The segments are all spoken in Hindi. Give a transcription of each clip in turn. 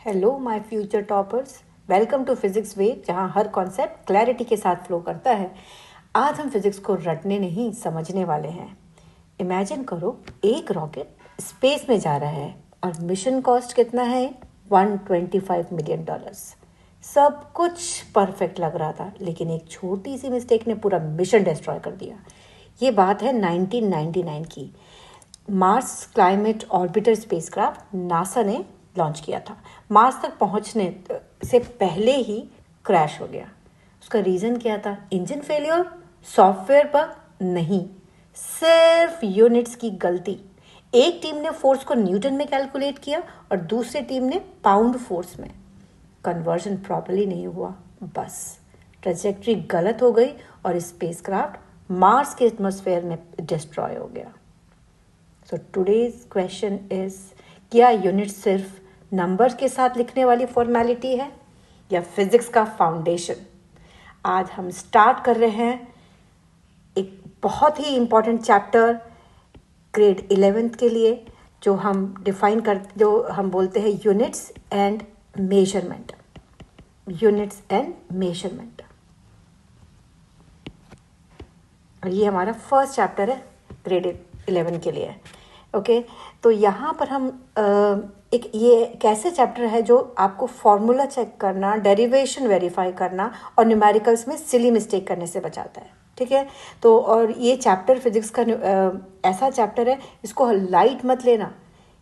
Hello my future toppers, welcome to physics way, जहां हर कॉन्सेप्ट क्लैरिटी के साथ फ्लो करता है। आज हम फिजिक्स को रटने नहीं समझने वाले हैं। इमेजिन करो, एक रॉकेट स्पेस में जा रहा है और मिशन कॉस्ट कितना है? $125 मिलियन। सब कुछ परफेक्ट लग रहा था, लेकिन एक छोटी सी मिस्टेक ने पूरा मिशन डिस्ट्रॉय कर दिया। ये बात है 1999 की। Mars climate orbiter spacecraft NASA ने लॉन्च किया था। मार्स तक पहुंचने से पहले ही क्रैश हो गया। उसका रीज़न क्या था? Engine failure, software bug? नहीं, सिर्फ यूनिट्स की गलती। एक टीम ने फोर्स को न्यूटन में कैलकुलेट किया और दूसरी टीम ने पाउंड फोर्स में। कन्वर्जन प्रॉपर्ली नहीं हुआ, बस ट्रेजेक्ट्री गलत हो गई और स्पेसक्राफ्ट मार्स के एटमॉस्फेयर में डिस्ट्रॉय हो गया। सो टुडेज क्वेश्चन इज, क्या यूनिट सिर्फ नंबर्स के साथ लिखने वाली फॉर्मेलिटी है या फिजिक्स का फाउंडेशन? आज हम स्टार्ट कर रहे हैं एक बहुत ही इंपॉर्टेंट चैप्टर ग्रेड 11th के लिए, जो हम बोलते हैं units and measurement. Units and measurement, और ये हमारा फर्स्ट चैप्टर है ग्रेड 11 के लिए। ओके, तो यहाँ पर हम ये एक ऐसे चैप्टर है जो आपको फॉर्मूला चेक करना, डेरिवेशन वेरीफाई करना और न्यूमेरिकल्स में सिली मिस्टेक करने से बचाता है। ठीक है, तो और ये चैप्टर फिजिक्स का ऐसा चैप्टर है, इसको लाइट मत लेना।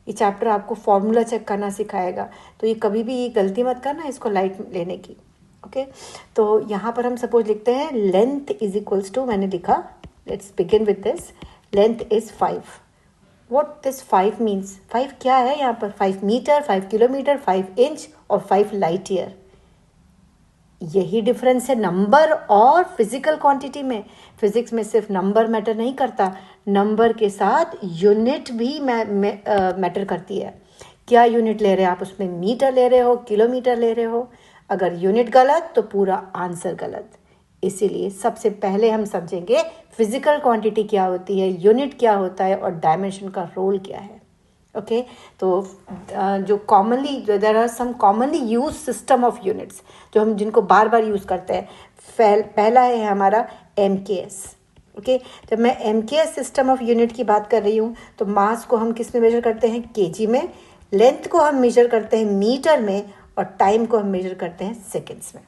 ये चैप्टर आपको फॉर्मूला चेक करना सिखाएगा, तो ये कभी भी ये गलती मत करना इसको लाइट लेने की। ओके, तो यहाँ पर हम सपोज लिखते हैं लेंथ इज इक्वल्स टू, मैंने लिखा, let's begin with this, length is 5। What this 5 means? 5 क्या है यहाँ पर? 5 मीटर, 5 किलोमीटर, 5 इंच और 5 लाइट ईयर। यही डिफरेंस है नंबर और फिजिकल क्वांटिटी में। फिजिक्स में सिर्फ नंबर मैटर नहीं करता, नंबर के साथ यूनिट भी मैटर करती है। क्या यूनिट ले रहे हैं आप? उसमें मीटर ले रहे हो, किलोमीटर ले रहे हो? अगर यूनिट गलत तो पूरा आंसर गलत। इसीलिए सबसे पहले हम समझेंगे फिजिकल क्वांटिटी क्या होती है, यूनिट क्या होता है और डायमेंशन का रोल क्या है। ओके, तो जो commonly there are some commonly use system of units जो हम जिनको बार बार यूज़ करते हैं। पहला है हमारा MKS। ओके, जब मैं MKS सिस्टम ऑफ यूनिट की बात कर रही हूँ तो मास को हम किस में मेजर करते हैं? केजी में। लेंथ को हम मेजर करते हैं मीटर में और टाइम को हम मेजर करते हैं सेकेंड्स में।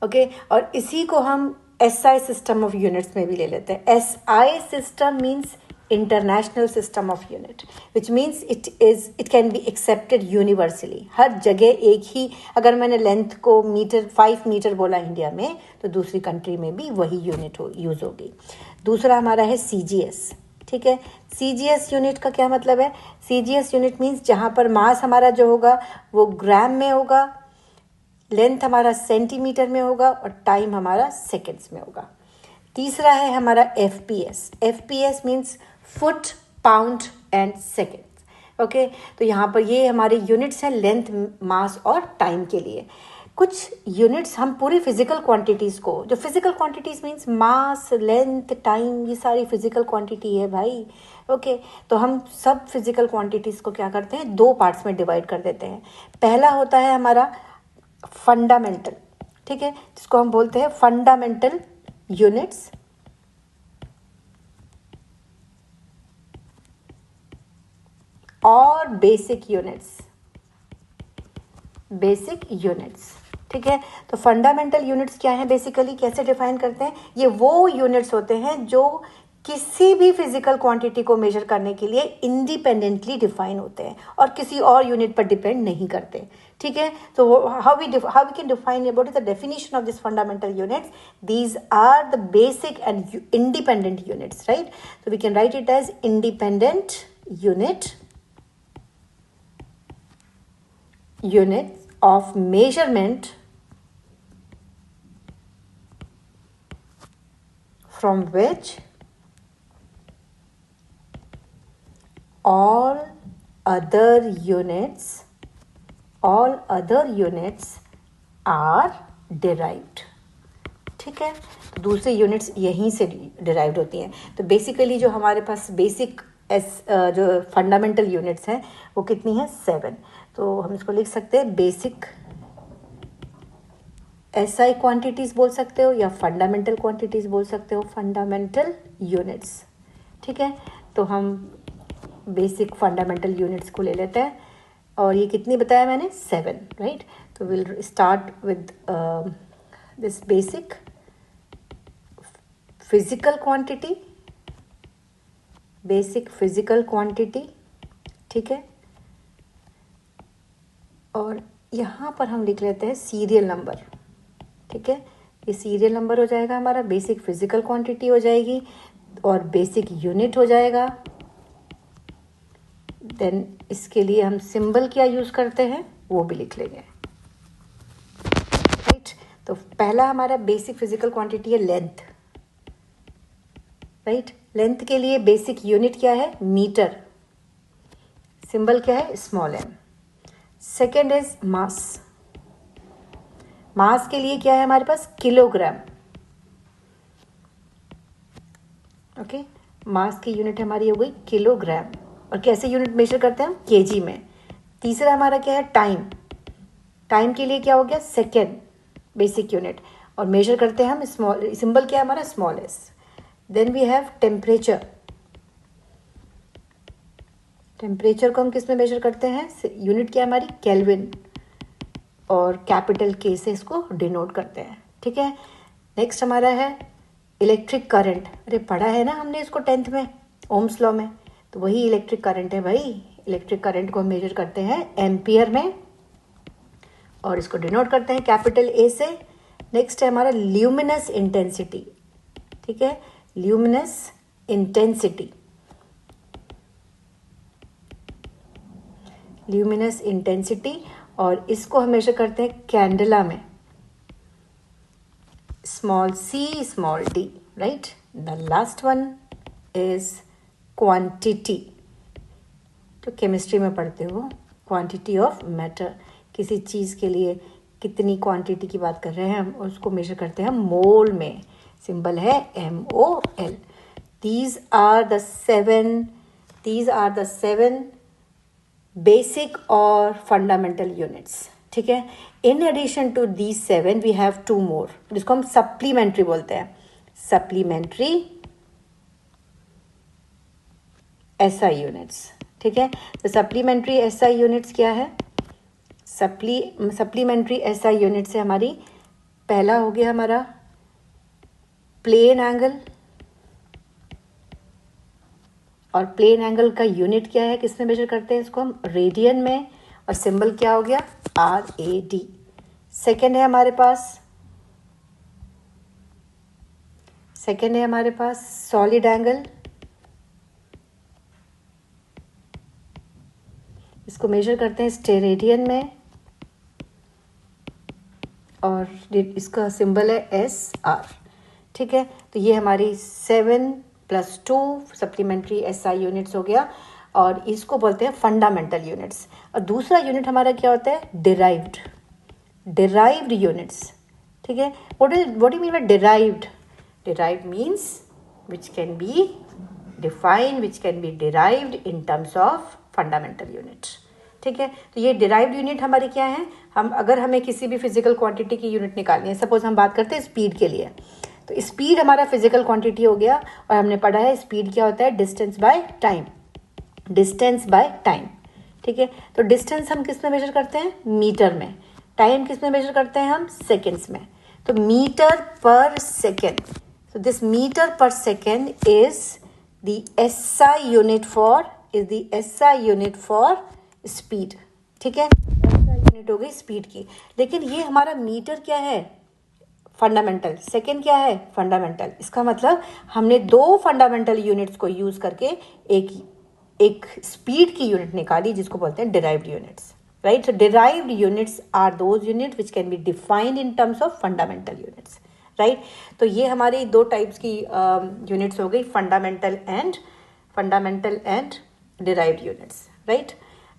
ओके, और इसी को हम SI सिस्टम ऑफ यूनिट्स में भी ले लेते हैं। SI system means international system of unit, which means it can be accepted universally. हर जगह एक ही, अगर मैंने लेंथ को मीटर 5 मीटर बोला इंडिया में, तो दूसरी कंट्री में भी वही यूनिट यूज होगी। दूसरा हमारा है CGS। ठीक है, CGS यूनिट का क्या मतलब है? CGS यूनिट मीन्स जहाँ पर मास हमारा जो होगा वो ग्राम में होगा, लेंथ हमारा सेंटीमीटर में होगा और टाइम हमारा सेकेंड्स में होगा। तीसरा है हमारा FPS। FPS means foot, pound and seconds. Okay, तो यहाँ पर ये हमारे यूनिट्स हैं लेंथ, मास और टाइम के लिए। कुछ यूनिट्स हम पूरी फिजिकल क्वांटिटीज़ को, जो physical quantities means mass, length, time, ये सारी फिजिकल क्वांटिटी है भाई। ओके, तो हम सब फिजिकल क्वांटिटीज़ को क्या करते हैं? 2 पार्ट्स में डिवाइड कर देते हैं। पहला होता है हमारा फंडामेंटल, ठीक है, जिसको हम बोलते हैं फंडामेंटल यूनिट्स, और बेसिक यूनिट्स। बेसिक यूनिट्स, ठीक है, तो फंडामेंटल यूनिट्स क्या है? बेसिकली कैसे डिफाइन करते हैं? ये वो यूनिट्स होते हैं जो किसी भी फिजिकल क्वांटिटी को मेजर करने के लिए इंडिपेंडेंटली डिफाइन होते हैं और किसी और यूनिट पर डिपेंड नहीं करते। ठीक है, तो how we can define about the definition of this fundamental units? These are the basic and independent units, right? so we can write it as independent units of measurement from which all other units are derived। ठीक है, तो दूसरे यूनिट्स यहीं से डिराइव्ड होती हैं। तो बेसिकली जो हमारे पास बेसिक जो फंडामेंटल यूनिट्स हैं वो कितनी है 7। तो हम इसको लिख सकते हैं बेसिक एसआई क्वांटिटीज़ बोल सकते हो या फंडामेंटल क्वांटिटीज़ बोल सकते हो, फंडामेंटल यूनिट्स। ठीक है, तो हम बेसिक फंडामेंटल यूनिट्स को ले लेते हैं और ये कितनी बताया मैंने 7, राइट। तो will start with this basic physical quantity, basic physical quantity. ठीक है, और यहाँ पर हम लिख लेते हैं सीरियल नंबर। ठीक है, ये सीरियल नंबर हो जाएगा हमारा, बेसिक फिजिकल क्वांटिटी हो जाएगी और बेसिक यूनिट हो जाएगा। देन इसके लिए हम सिंबल क्या यूज़ करते हैं वो भी लिख लेंगे, राइट। तो पहला हमारा बेसिक फिजिकल क्वांटिटी है लेंथ, राइट। लेंथ के लिए बेसिक यूनिट क्या है मीटर, सिंबल क्या है small M. Second is mass, mass के लिए क्या है हमारे पास किलोग्राम। ओके, मास की यूनिट हमारी हो गई किलोग्राम, और कैसे यूनिट मेजर करते हैं हम केजी में। तीसरा हमारा क्या है टाइम, टाइम के लिए क्या हो गया सेकेंड बेसिक यूनिट, और मेजर करते हैं हम स्मॉल, सिंबल क्या है हमारा small S. Then we have temperature, temperature को हम किस में मेजर करते हैं, यूनिट क्या है हमारी केल्विन, और कैपिटल के से इसको डिनोट करते हैं। ठीक है, नेक्स्ट हमारा है इलेक्ट्रिक करंट। अरे पढ़ा है ना हमने इसको 10th में ओम्स लॉ में, तो वही इलेक्ट्रिक करंट है भाई। इलेक्ट्रिक करंट को हम मेजर करते हैं एम्पियर में और इसको डिनोट करते हैं कैपिटल ए से। नेक्स्ट है हमारा ल्यूमिनस इंटेंसिटी। ठीक है, ल्यूमिनस इंटेंसिटी, ल्यूमिनस इंटेंसिटी, और इसको हम मेजर करते हैं कैंडला में, small C small D, right. The last one is quantity, तो केमिस्ट्री में पढ़ते हो क्वांटिटी ऑफ मैटर, किसी चीज़ के लिए कितनी क्वांटिटी की बात कर रहे हैं हम, उसको मेजर करते हैं मोल में, सिंबल है MOL। These are the seven basic और फंडामेंटल यूनिट्स। ठीक है, in addition to these 7 we have 2 more, जिसको हम सप्लीमेंट्री बोलते हैं, सप्लीमेंट्री SI यूनिट्स। ठीक है, तो सप्लीमेंट्री SI यूनिट्स क्या है, सप्लीमेंट्री SI यूनिट से हमारी पहला हो गया हमारा प्लेन एंगल, और प्लेन एंगल का यूनिट क्या है, किस में मेजर करते हैं इसको हम रेडियन में, और सिंबल क्या हो गया RAD। सेकेंड है हमारे पास सॉलिड एंगल, इसको मेजर करते हैं स्टेरेडियन में, और इसका सिंबल है SR। ठीक है, तो ये हमारी 7 + 2 सप्लीमेंट्री SI यूनिट्स हो गया, और इसको बोलते हैं फंडामेंटल यूनिट्स। और दूसरा यूनिट हमारा क्या होता है डिराइव्ड यूनिट्स। ठीक है, what do mean by derived means which can be defined, which can B derived in terms of fundamental unit. ठीक है, तो ये डिराइव्ड यूनिट हमारी क्या है, अगर हमें किसी भी फिजिकल क्वांटिटी की यूनिट निकालनी है, सपोज हम बात करते हैं स्पीड के लिए, तो स्पीड हमारा फिजिकल क्वांटिटी हो गया, और हमने पढ़ा है स्पीड क्या होता है डिस्टेंस बाय टाइम, ठीक है, तो डिस्टेंस हम किस में मेजर करते हैं मीटर में, टाइम किस में मेजर करते हैं हम सेकेंड्स में, तो मीटर पर second. So this meter per second is the SI unit for speed। ठीक है, SI यूनिट हो गई स्पीड की, लेकिन ये हमारा मीटर क्या है फंडामेंटल, सेकेंड क्या है फंडामेंटल। इसका मतलब हमने 2 फंडामेंटल यूनिट्स को यूज करके एक स्पीड की यूनिट निकाली, जिसको बोलते हैं derived units, right. So derived units are those unit which can be defined in terms of fundamental units, right. तो ये हमारी 2 टाइप्स की यूनिट्स हो गई, fundamental and derived units, right.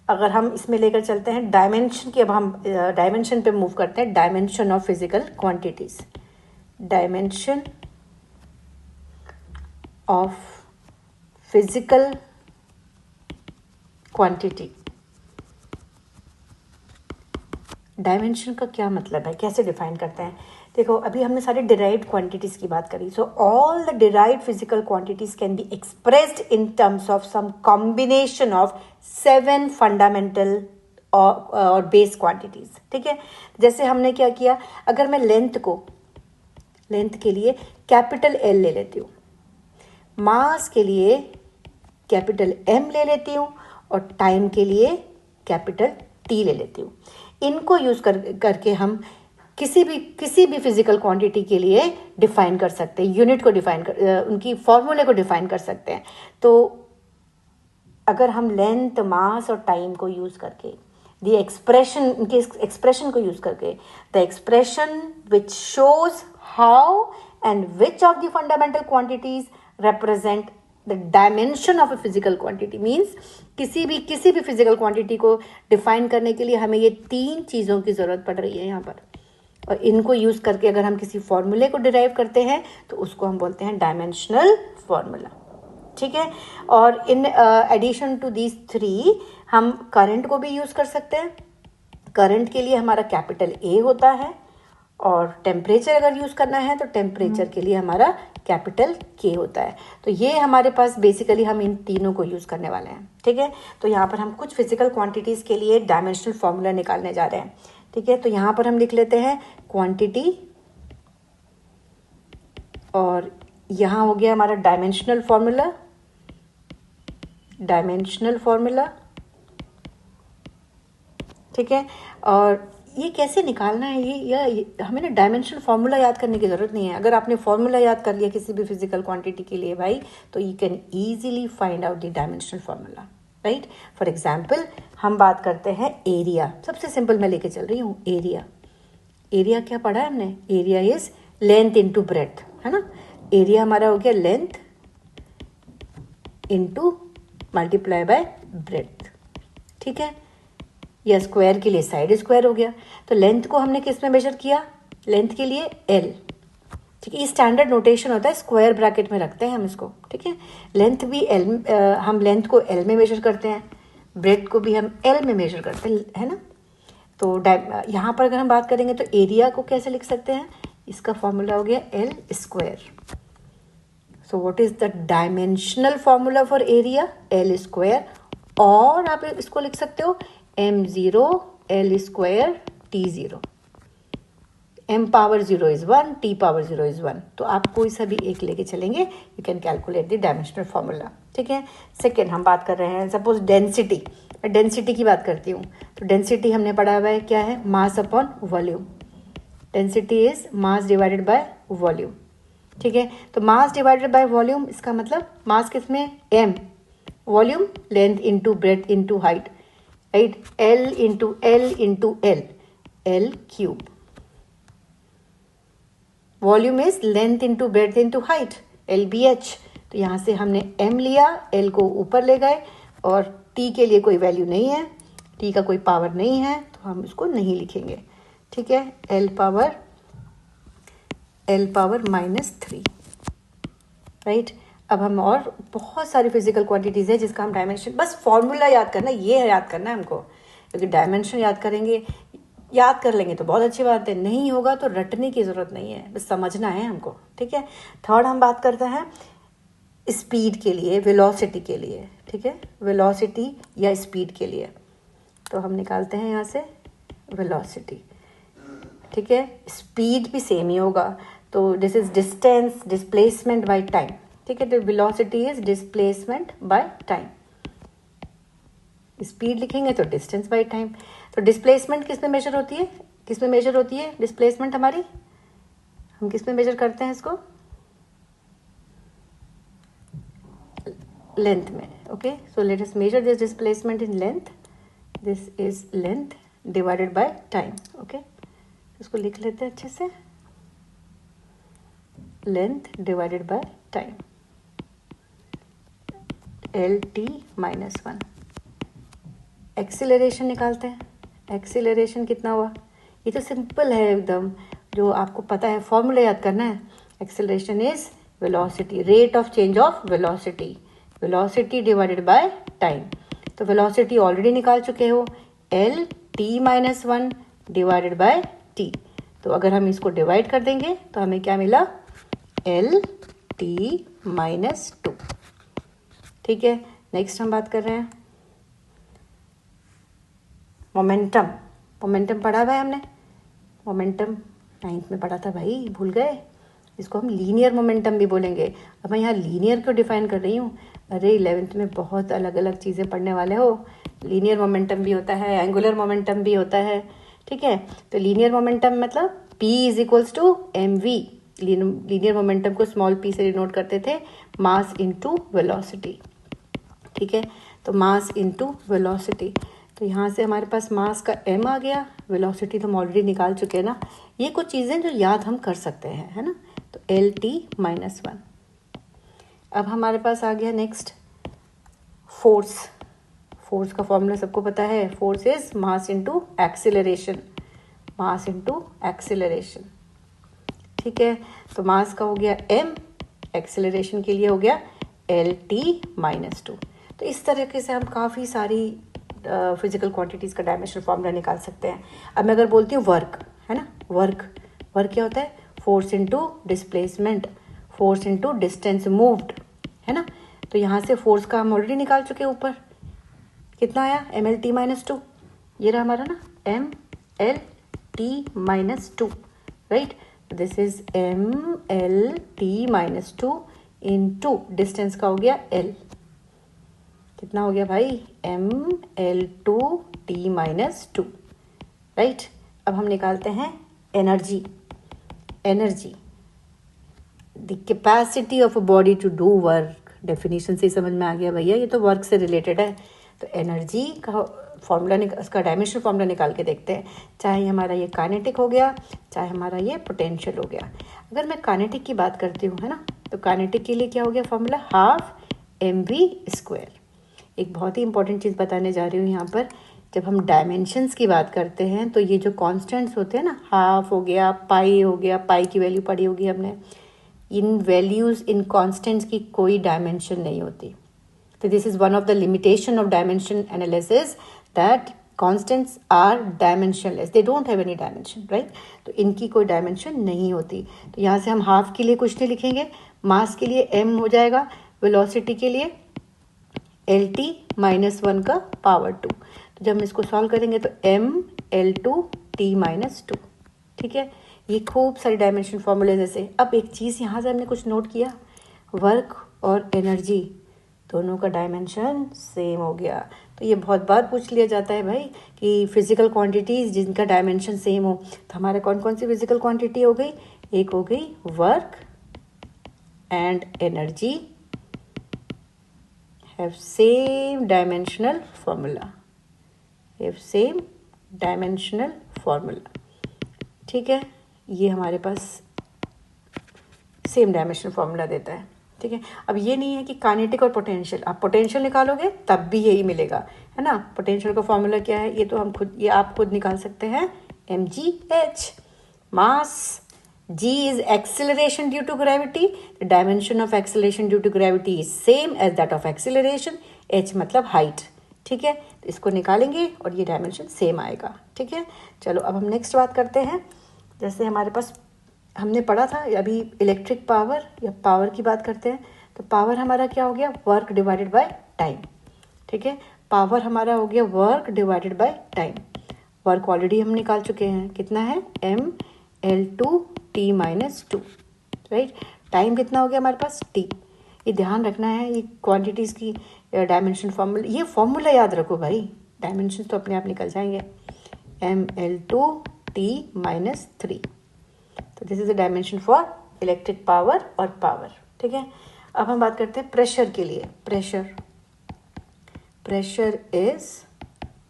अगर हम इसमें लेकर चलते हैं डायमेंशन की, अब हम डायमेंशन पे मूव करते हैं, dimension of physical quantities, dimension of physical quantity. Dimension का क्या मतलब है, कैसे डिफाइन करते हैं? देखो, अभी हमने सारे डिराइव्ड क्वांटिटीज़ की बात करी। So all the derived physical quantities can be expressed in terms of some combination of 7 fundamental और बेस क्वांटिटीज़। ठीक है, जैसे हमने क्या किया, अगर मैं लेंथ के लिए कैपिटल एल ले लेती हूँ, मास के लिए कैपिटल एम ले लेती हूँ, और टाइम के लिए कैपिटल टी ले लेती हूँ। इनको यूज़ करके हम किसी भी फिजिकल क्वांटिटी के लिए डिफाइन कर सकते हैं, यूनिट को डिफाइन कर, उनकी फॉर्मूले को डिफाइन कर सकते हैं। तो अगर हम लेंथ, मास और टाइम को यूज़ करके उनके एक्सप्रेशन को यूज़ करके, the expression which shows how and which of the fundamental quantities represent the dimension of a physical quantity, means किसी भी फिजिकल क्वांटिटी को डिफाइन करने के लिए हमें ये 3 चीज़ों की ज़रूरत पड़ रही है यहाँ पर, और इनको यूज़ करके अगर हम किसी फॉर्मूले को डिराइव करते हैं तो उसको हम बोलते हैं डायमेंशनल फॉर्मूला। ठीक है, और इन एडिशन टू दीज 3 हम करंट को भी यूज़ कर सकते हैं। करंट के लिए हमारा कैपिटल ए होता है, और टेम्परेचर अगर यूज़ करना है तो टेम्परेचर के लिए हमारा कैपिटल के होता है। तो ये हमारे पास बेसिकली हम इन तीनों को यूज़ करने वाले हैं। ठीक है, तो यहाँ पर हम कुछ फिजिकल क्वांटिटीज़ के लिए डायमेंशनल फॉर्मूला निकालने जा रहे हैं। ठीक है, तो यहाँ पर हम लिख लेते हैं क्वांटिटी, और यहाँ हो गया हमारा डायमेंशनल फॉर्मूला। ठीक है, और ये कैसे निकालना है, ये हमें ना डायमेंशनल फार्मूला याद करने की ज़रूरत नहीं है। अगर आपने फार्मूला याद कर लिया किसी भी फिजिकल क्वांटिटी के लिए भाई, तो you can easily find out the dimensional formula, right. For example हम बात करते हैं एरिया, सबसे सिंपल मैं लेके चल रही हूँ। एरिया क्या पढ़ा है हमने? Area is length into breadth, है ना। एरिया हमारा हो गया length into multiply by breath. ठीक है, या स्क्वायर के लिए साइड स्क्वायर हो गया। तो लेंथ को हमने किस में मेजर किया? लेंथ के लिए एल। ठीक है, ये स्टैंडर्ड नोटेशन होता है, स्क्वायर ब्रैकेट में रखते हैं हम इसको। ठीक है, लेंथ भी हम लेंथ को एल में मेजर करते हैं, ब्रेथ को भी हम एल में मेजर करते हैं, है ना। तो यहाँ पर अगर हम बात करेंगे तो एरिया को कैसे लिख सकते हैं? इसका फॉर्मूला हो गया L square. So what is the dimensional formula for area? L square. और आप इसको लिख सकते हो m0 l square t0। m power 0 is 1, t power 0 is 1। तो आप कोई सा भी एक लेके चलेंगे, you can calculate the dimensional formula. ठीक है, सेकेंड हम बात कर रहे हैं सपोज डेंसिटी की बात करती हूँ। तो डेंसिटी हमने पढ़ा हुआ है क्या है? Mass upon volume. Density is mass divided by volume. ठीक है, तो मास डिवाइडेड बाय वॉल्यूम, इसका मतलब मास किसमें? m, volume length into breadth into height, right. L into L, L cube. Volume is length into breadth into height, LBH। तो यहाँ से हमने m लिया, L को ऊपर ले गए, और T के लिए कोई वैल्यू नहीं है, T का कोई पावर नहीं है, तो हम इसको नहीं लिखेंगे। ठीक है, L पावर -3, राइट। अब हम और बहुत सारी फिजिकल क्वांटिटीज़ है जिसका हम डायमेंशन, बस फॉर्मूला याद करना, ये है याद करना है हमको, क्योंकि डायमेंशन याद कर लेंगे तो बहुत अच्छी बात है, नहीं होगा तो रटने की ज़रूरत नहीं है, बस समझना है हमको। ठीक है, थर्ड हम बात करते हैं स्पीड के लिए, वेलोसिटी के लिए। ठीक है, वेलोसिटी या स्पीड के लिए, तो हम निकालते हैं यहाँ से वेलोसिटी। ठीक है, स्पीड भी सेम ही होगा, तो this is distance displacement by time. ठीक है, तो velocity is displacement by time. Speed लिखेंगे तो डिस्टेंस बाय टाइम। तो डिस्प्लेसमेंट किस में मेजर होती है? डिस्प्लेसमेंट हमारी, हम किस में मेजर करते हैं इसको? लेंथ में। Okay, so let us measure this displacement in length. This is length divided by time. Okay, इसको लिख लेते हैं अच्छे से, length divided by time, LT-1। Acceleration निकालते हैं, एक्सीलरेशन कितना हुआ? ये तो सिंपल है एकदम, जो आपको पता है, फॉर्मूला याद करना है। Acceleration is velocity, rate of change of velocity divided by time. तो वेलोसिटी ऑलरेडी निकाल चुके हो, L T minus one divided by T. तो अगर हम इसको डिवाइड कर देंगे तो हमें क्या मिला, एल टी माइनस टू। ठीक है, नेक्स्ट हम बात कर रहे हैं मोमेंटम। मोमेंटम पढ़ा भाई हमने, मोमेंटम 9th में पढ़ा था भाई, भूल गए। इसको हम लीनियर मोमेंटम भी बोलेंगे। अब मैं यहाँ लीनियर क्यों डिफाइन कर रही हूँ, अरे 11th में बहुत अलग अलग चीज़ें पढ़ने वाले हो। लीनियर मोमेंटम भी होता है, एंगुलर मोमेंटम भी होता है। ठीक है, तो लीनियर मोमेंटम मतलब P is equals to M V. Linear momentum को स्मॉल p से डिनोट करते थे, मास इनटू वेलोसिटी। ठीक है, तो मास इनटू वेलोसिटी। तो यहाँ से हमारे पास मास का m आ गया, वेलोसिटी तो हम ऑलरेडी निकाल चुके हैं ना। ये कुछ चीज़ें जो याद हम कर सकते हैं, है ना। तो एल टी माइनस वन। अब हमारे पास आ गया नेक्स्ट फोर्स। फोर्स का फॉर्मूला सबको पता है, force is mass into acceleration, mass into acceleration. ठीक है, तो मास का हो गया m, एक्सीलरेशन के लिए हो गया एल टी माइनस टू। तो इस तरीके से हम काफ़ी सारी फिजिकल क्वांटिटीज़ का डायमेंशनल फॉर्मूला निकाल सकते हैं। अब मैं अगर बोलती हूँ वर्क, है ना, वर्क, वर्क क्या होता है, force into displacement, force into distance moved, है ना। तो यहाँ से फोर्स का हम ऑलरेडी निकाल चुके हैं, ऊपर कितना आया, M L T minus two. ये रहा हमारा ना M L T minus two, right. This is M L T minus two into distance का हो गया एल। कितना हो गया भाई, M L two T minus two, right. अब हम निकालते हैं energy. Energy, the capacity of a body to do work. Definition से समझ में आ गया भैया, ये तो वर्क से रिलेटेड है। तो एनर्जी का फॉर्मूला उसका डायमेंशनल फॉर्मूला निकाल के देखते हैं। चाहे हमारा ये काइनेटिक हो गया, चाहे हमारा ये पोटेंशियल हो गया। अगर मैं काइनेटिक की बात करती हूँ, है ना, तो काइनेटिक के लिए क्या हो गया formula, half M V square. एक बहुत ही इंपॉर्टेंट चीज़ बताने जा रही हूँ यहाँ पर। जब हम डायमेंशंस की बात करते हैं तो ये जो कांस्टेंट्स होते हैं ना, हाफ हो गया, पाई हो गया, पाई की वैल्यू पढ़ी होगी हमने, इन वैल्यूज़, इन कांस्टेंट्स की कोई डायमेंशन नहीं होती। तो this is one of the limitation of dimension analysis, that constants are dimensionless, they don't have any dimension, right. तो इनकी कोई डायमेंशन नहीं होती। तो यहाँ से हम हाफ के लिए कुछ नहीं लिखेंगे, मास के लिए m हो जाएगा, वेलोसिटी के लिए एल टी माइनस वन का पावर टू। तो जब हम इसको सॉल्व करेंगे तो M L two T minus two. ठीक है, ये खूब सारी डायमेंशन फॉर्मूले जैसे। अब एक चीज़ यहाँ से हमने कुछ नोट किया, वर्क और एनर्जी दोनों का डायमेंशन सेम हो गया। तो ये बहुत बार पूछ लिया जाता है भाई कि फिजिकल क्वांटिटीज़ जिनका डायमेंशन सेम हो। तो हमारे कौन कौन सी फिजिकल क्वांटिटी हो गई, एक हो गई work and energy have same dimensional formula, have same dimensional formula। ठीक है, ये हमारे पास सेम डायमेंशनल फॉर्मूला देता है। ठीक है, अब ये नहीं है कि काइनेटिक और पोटेंशियल, आप पोटेंशियल निकालोगे तब भी यही मिलेगा, है ना। पोटेंशियल का फॉर्मूला क्या है, ये तो हम खुद, ये आप खुद निकाल सकते हैं, M G H. Mass, g is acceleration due to gravity, the dimension of acceleration due to gravity is same as that of acceleration, h मतलब height। ठीक है, तो इसको निकालेंगे और ये डायमेंशन सेम आएगा। ठीक है, चलो अब हम नेक्स्ट बात करते हैं। जैसे हमारे पास हमने पढ़ा था अभी इलेक्ट्रिक पावर या पावर की बात करते हैं, तो पावर हमारा क्या हो गया, वर्क डिवाइडेड बाय टाइम। ठीक है, पावर हमारा हो गया work divided by time. Work already हम निकाल चुके हैं, कितना है, M L two T minus two, right. Time कितना हो गया हमारे पास, टी। ये ध्यान रखना है, ये क्वांटिटीज़ की डायमेंशन फॉर्मूला, ये फॉर्मूला याद रखो भाई, डायमेंशन तो अपने आप निकल जाएंगे। M L two T minus three. तो this is the dimension for electric power और पावर। ठीक है, अब हम बात करते हैं प्रेशर के लिए। प्रेशर, प्रेशर इज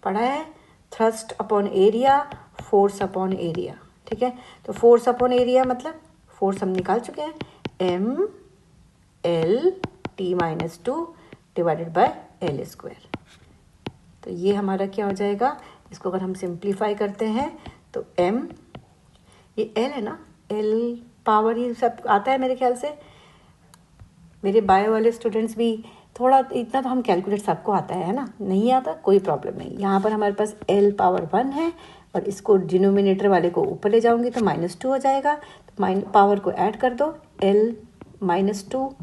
पढ़ा है, thrust upon area, force upon area. ठीक है, तो फोर्स अपॉन एरिया मतलब फोर्स हम निकाल चुके हैं, M L T minus two divided by L square. तो ये हमारा क्या हो जाएगा, इसको अगर हम सिंप्लीफाई करते हैं तो एम, ये एल है ना, एल पावर, ये सब आता है मेरे ख्याल से। मेरे बायो वाले स्टूडेंट्स भी थोड़ा इतना तो हम कैलकुलेट सबको आता है ना, नहीं आता कोई प्रॉब्लम नहीं। यहाँ पर हमारे पास l पावर 1 है और इसको डिनोमिनेटर वाले को ऊपर ले जाऊंगी तो -2 हो जाएगा। तो पावर को ऐड कर दो, l -2,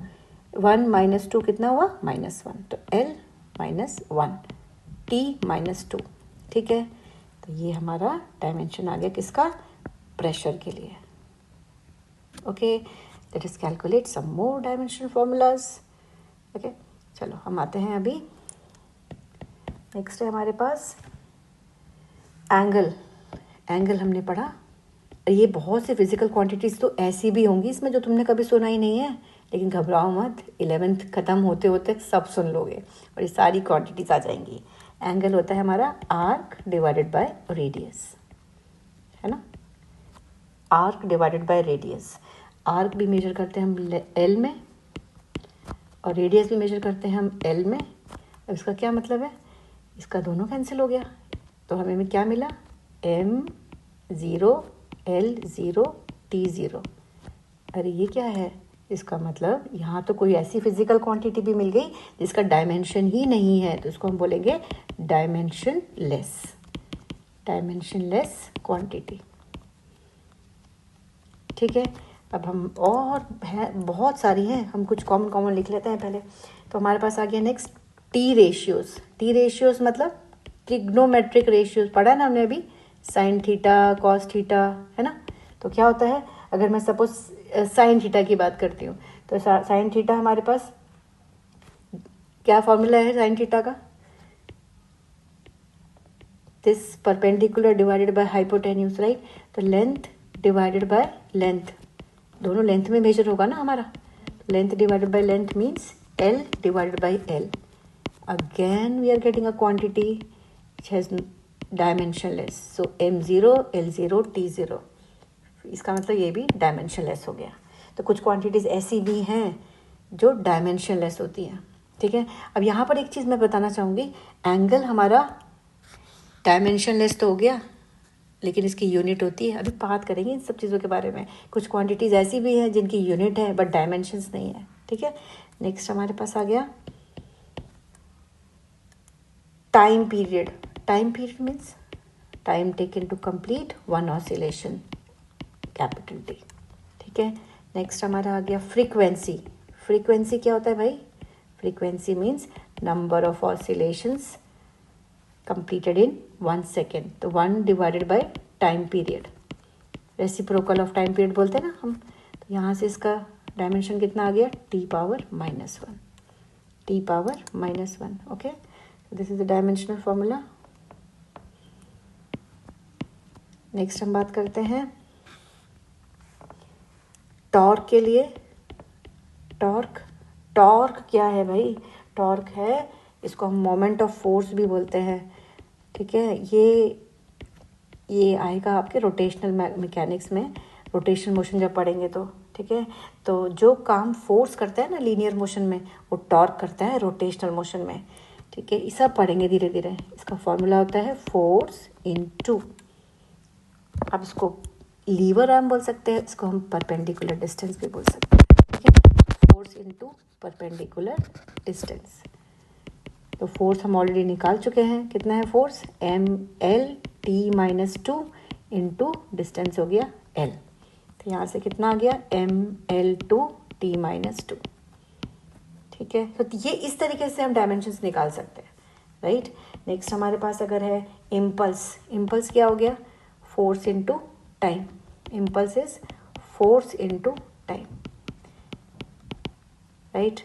1 -2 कितना हुआ -1, तो l -1 t -2। ठीक है, तो ये हमारा डायमेंशन आ गया किसका, प्रेशर के लिए। ओके, लेट अस कैलकुलेट सम मोर डायमेंशन फॉर्मूलाज। ओके, चलो हम आते हैं अभी, नेक्स्ट है हमारे पास एंगल। एंगल हमने पढ़ा, ये बहुत से फिजिकल क्वांटिटीज़ तो ऐसी भी होंगी इसमें जो तुमने कभी सुना ही नहीं है, लेकिन घबराओ मत, 11th ख़त्म होते होते सब सुन लोगे और ये सारी क्वांटिटीज़ आ जाएंगी। एंगल होता है हमारा आर्क डिवाइडेड बाय रेडियस, है ना, arc divided by radius. Arc भी मेजर करते हैं हम एल में और रेडियस भी मेजर करते हैं हम एल में। अब इसका क्या मतलब है, इसका दोनों कैंसिल हो गया तो हमें क्या मिला, m0 l0 t0। अरे ये क्या है, इसका मतलब यहाँ तो कोई ऐसी फिजिकल क्वांटिटी भी मिल गई जिसका डायमेंशन ही नहीं है, तो इसको हम बोलेंगे डायमेंशन लेस क्वांटिटी। ठीक है, अब हम और है बहुत सारी हैं, हम कुछ कॉमन लिख लेते हैं पहले। तो हमारे पास आ गया next T ratios. T ratios मतलब ट्रिग्नोमेट्रिक रेशियोज, पढ़ा ना हमने अभी, साइन थीटा कॉस थीटा, है ना। तो क्या होता है, अगर मैं सपोज साइन थीटा की बात करती हूँ तो साइन थीटा हमारे पास क्या फॉर्मूला है साइन थीटा का, this perpendicular divided by hypotenuse, right. तो लेंथ डिवाइडेड बाय लेंथ, दोनों लेंथ में मेजर होगा ना हमारा, length divided by length means l divided by l। Again we are getting a quantity which has dimensionless, so m0 l0 t0, इसका मतलब ये भी डायमेंशनलेस हो गया। तो कुछ क्वांटिटीज़ ऐसी भी हैं जो डायमेंशनलेस होती हैं। ठीक है, अब यहाँ पर एक चीज़ मैं बताना चाहूँगी, एंगल हमारा डायमेंशनलेस तो हो गया लेकिन इसकी यूनिट होती है, अभी बात करेंगे इन सब चीज़ों के बारे में। कुछ क्वांटिटीज़ ऐसी भी हैं जिनकी यूनिट है बट डायमेंशंस नहीं है। ठीक है, नेक्स्ट हमारे पास आ गया time period. Time period means time taken to complete one oscillation, capital T. ठीक है, नेक्स्ट हमारा आ गया फ्रीक्वेंसी। फ्रीक्वेंसी क्या होता है भाई, frequency means number of oscillations completed in 1 second, तो 1 divided by time period, reciprocal of time period बोलते हैं ना हम। तो यहाँ से इसका डायमेंशन कितना आ गया, t power -1। Okay, this is the dimensional formula. Next हम बात करते हैं टॉर्क के लिए। टॉर्क क्या है भाई, टॉर्क है, इसको हम मोमेंट ऑफ फोर्स भी बोलते हैं। ठीक है, ये आएगा आपके रोटेशनल मैकेनिक्स में, रोटेशन मोशन जब पढ़ेंगे तो। ठीक है, तो जो काम फोर्स करता है ना लीनियर मोशन में, वो टॉर्क करता है रोटेशनल मोशन में। ठीक है, ये सब पढ़ेंगे धीरे धीरे। इसका फॉर्मूला होता है फोर्स इनटू, आप इसको लीवर आर्म बोल सकते हैं, इसको हम परपेंडिकुलर डिस्टेंस भी बोल सकते हैं। ठीक है, फोर्स इनटू परपेंडिकुलर डिस्टेंस। तो फोर्स हम ऑलरेडी निकाल चुके हैं, कितना है फोर्स, mL(t-2) इंटू डिस्टेंस हो गया l। तो यहाँ से कितना आ गया, mL(2)(t-2). ठीक है, तो ये इस तरीके से हम डायमेंशंस निकाल सकते हैं, राइट। नेक्स्ट हमारे पास अगर है इम्पल्स क्या हो गया, force into time. Impulse is force into time, right.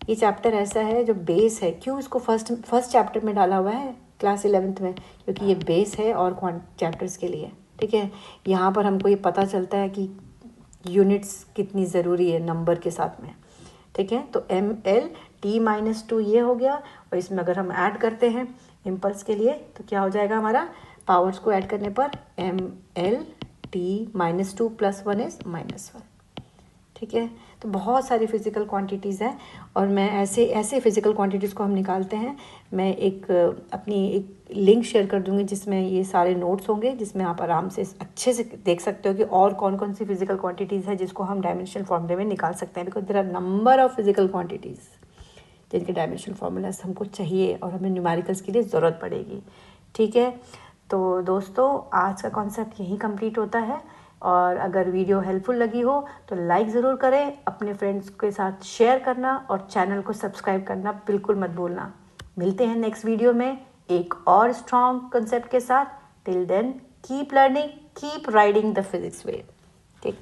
ये चैप्टर ऐसा है जो बेस है, क्यों इसको फर्स्ट चैप्टर में डाला हुआ है क्लास 11th में, क्योंकि ये बेस है और चैप्टर्स के लिए। ठीक है, यहाँ पर हमको ये पता चलता है कि यूनिट्स कितनी ज़रूरी है नंबर के साथ में। ठीक है, तो mL(t-2) ये हो गया, और इसमें अगर हम ऐड करते हैं इम्पल्स के लिए तो क्या हो जाएगा हमारा, पावर्स को ऐड करने पर mL(t-2) + 1 इज -1। ठीक है, तो बहुत सारी फिज़िकल क्वांटिटीज़ हैं और मैं ऐसे फिज़िकल क्वांटिटीज़ को हम निकालते हैं। मैं अपनी एक लिंक शेयर कर दूंगी जिसमें ये सारे नोट्स होंगे, जिसमें आप आराम से अच्छे से देख सकते हो कि और कौन कौन सी फिज़िकल क्वांटिटीज़ है जिसको हम डायमेंशनल फॉर्मूले में निकाल सकते हैं, because there are number of physical quantities. जिनके डायमेंशनल फार्मूलाज हमको चाहिए और हमें न्यूमेरिकल्स के लिए ज़रूरत पड़ेगी। ठीक है, तो दोस्तों आज का कॉन्सेप्ट यहीं कंप्लीट होता है। और अगर वीडियो हेल्पफुल लगी हो तो लाइक ज़रूर करें, अपने फ्रेंड्स के साथ शेयर करना और चैनल को सब्सक्राइब करना बिल्कुल मत भूलना। मिलते हैं नेक्स्ट वीडियो में एक और स्ट्रॉन्ग कंसेप्ट के साथ। Till then keep learning, keep riding the physics wave. Take